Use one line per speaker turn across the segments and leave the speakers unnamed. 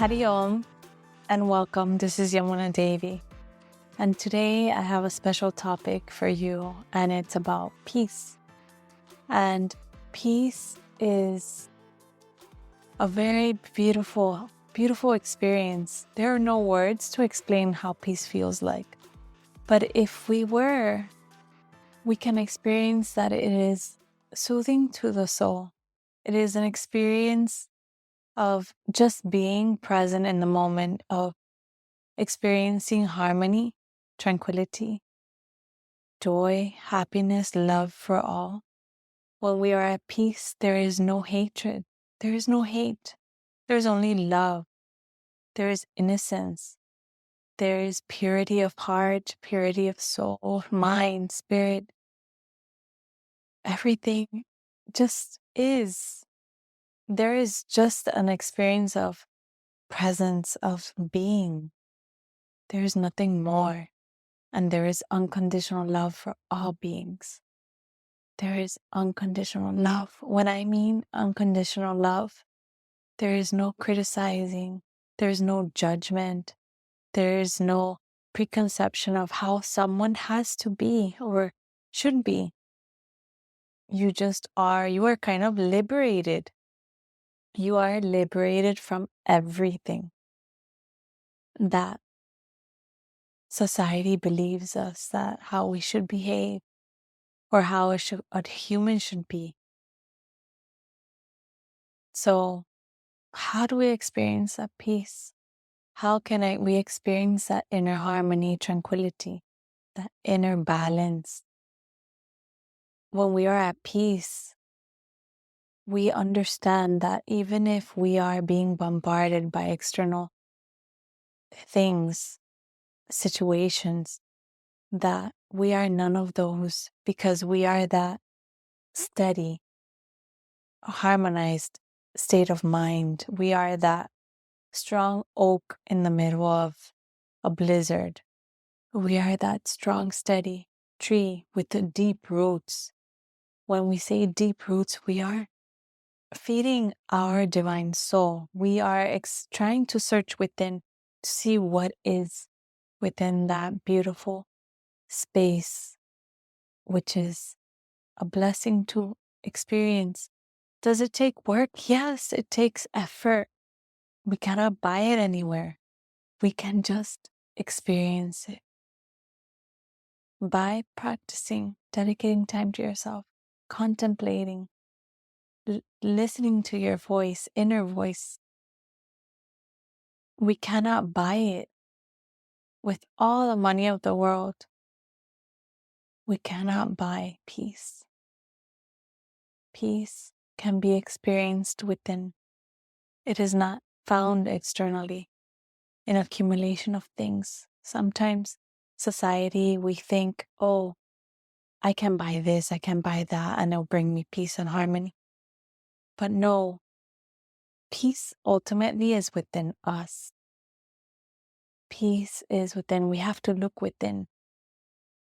Hari Om and welcome. This is Yamuna Devi. And today I have a special topic for you, and it's about peace. And peace is a very beautiful experience. There are no words to explain how peace feels like. But if we can experience that it is soothing to the soul. It is an experience of just being present in the moment, of experiencing harmony, tranquility, joy, happiness, love for all. When we are at peace, there is no hatred. There is no hate. There is only love. There is innocence. There is purity of heart, purity of soul, mind, spirit. Everything just is. There is just an experience of presence, of being. There is nothing more. And there is unconditional love for all beings. There is unconditional love. When I mean unconditional love, there is no criticizing. There is no judgment. There is no preconception of how someone has to be or should be. You just are. You are kind of liberated. You are liberated from everything that society believes us that how we should behave or how a human should be. So how do we experience that peace? How can we experience that inner harmony, tranquility, that inner balance? When we are at peace, we understand that even if we are being bombarded by external things, situations, that we are none of those because we are that steady, harmonized state of mind. We are that strong oak in the middle of a blizzard. We are that strong, steady tree with the deep roots. When we say deep roots, we are feeding our divine soul. We are trying to search within to see what is within that beautiful space, which is a blessing to experience. Does it take work? Yes, it takes effort. We cannot buy it anywhere. We can just experience it by practicing, dedicating time to yourself, contemplating, listening to your voice, inner voice. We cannot buy it with all the money of the world. We cannot buy peace. Peace can be experienced within. It is not found externally in accumulation of things. Sometimes society, we think, oh, I can buy this, I can buy that, and it'll bring me peace and harmony. But no, peace ultimately is within us. Peace is within. We have to look within.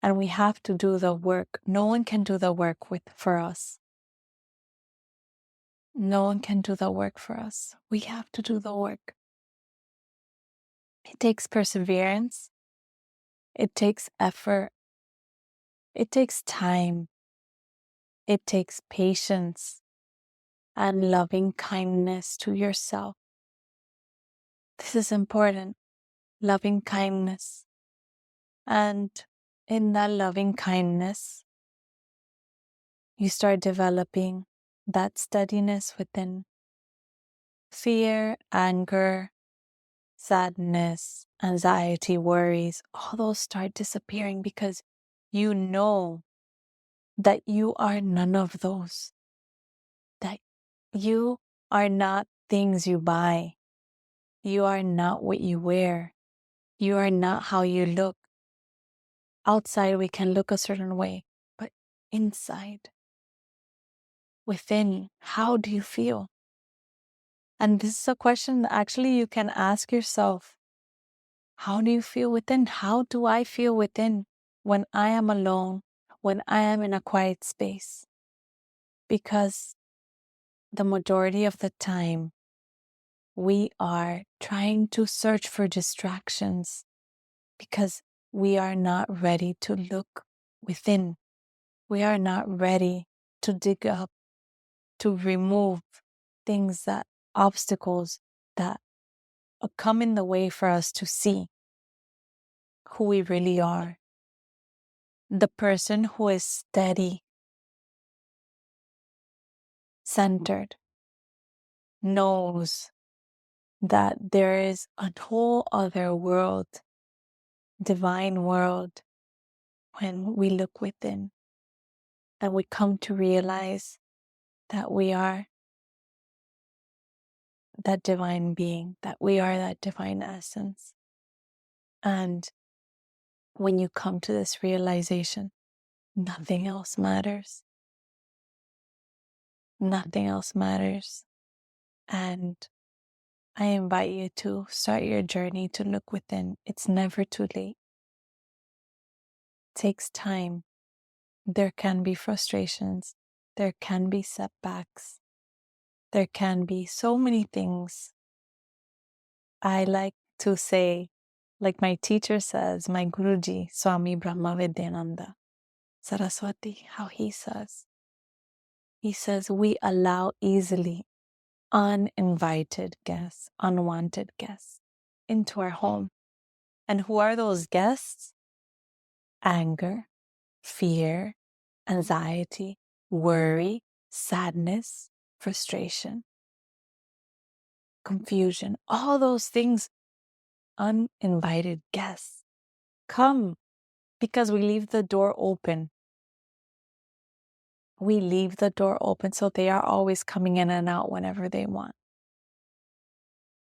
And we have to do the work. No one can do the work for us. No one can do the work for us. We have to do the work. It takes perseverance. It takes effort. It takes time. It takes patience and loving kindness to yourself. This is important. Loving kindness. And in that loving kindness, you start developing that steadiness within. Fear, anger, sadness, anxiety, worries, all those start disappearing because you know that you are none of those. That you are not things you buy. You are not what you wear. You are not how you look. Outside, we can look a certain way, but inside, within, how do you feel? And this is a question that actually you can ask yourself. How do you feel within? How do I feel within when I am alone, when I am in a quiet space? Because the majority of the time, we are trying to search for distractions because we are not ready to look within. We are not ready to dig up, to remove things obstacles that come in the way for us to see who we really are. The person who is steady, centered, knows that there is a whole other world, divine world, when we look within and we come to realize that we are that divine being, that we are that divine essence. And when you come to this realization, nothing else matters. Nothing else matters. And I invite you to start your journey to look within. It's never too late. It takes time. There can be frustrations. There can be setbacks. There can be so many things. I like to say, like my teacher says, my Guruji, Swami Brahma Vidyananda Saraswati, how he says, we allow easily uninvited guests, unwanted guests into our home. And who are those guests? Anger, fear, anxiety, worry, sadness, frustration, confusion, all those things. Uninvited guests come because we leave the door open. We leave the door open, so they are always coming in and out whenever they want.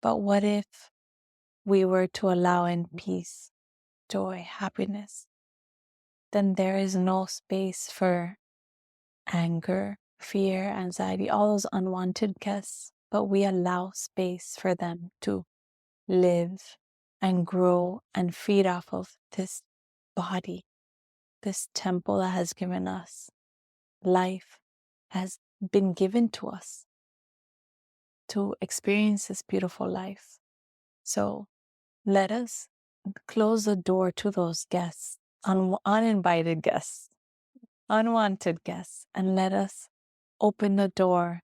But what if we were to allow in peace, joy, happiness? Then there is no space for anger, fear, anxiety, all those unwanted guests. But we allow space for them to live and grow and feed off of this body, this temple that has given us life, has been given to us to experience this beautiful life. So let us close the door to those guests, uninvited guests, unwanted guests, and let us open the door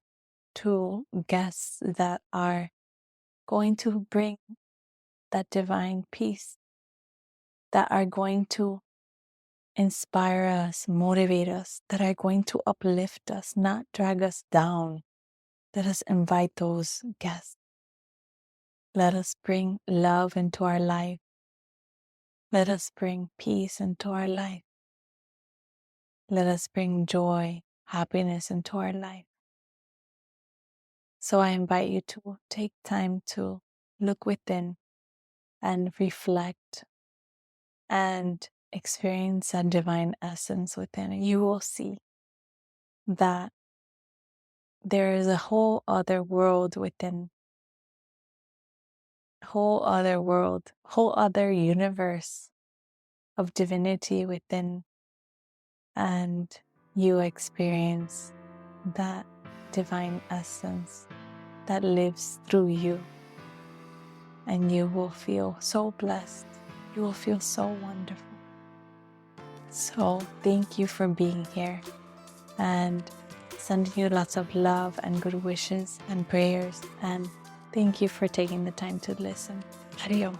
to guests that are going to bring that divine peace, that are going to inspire us, motivate us, that are going to uplift us, not drag us down. Let us invite those guests. Let us bring love into our life. Let us bring peace into our life. Let us bring joy, happiness into our life. So I invite you to take time to look within and reflect and experience a divine essence within. You will see that there is a whole other world within, whole other universe of divinity within, and you experience that divine essence that lives through you, and you will feel so blessed. You will feel so wonderful. So thank you for being here, and sending you lots of love and good wishes and prayers, and thank you for taking the time to listen. Hari Om.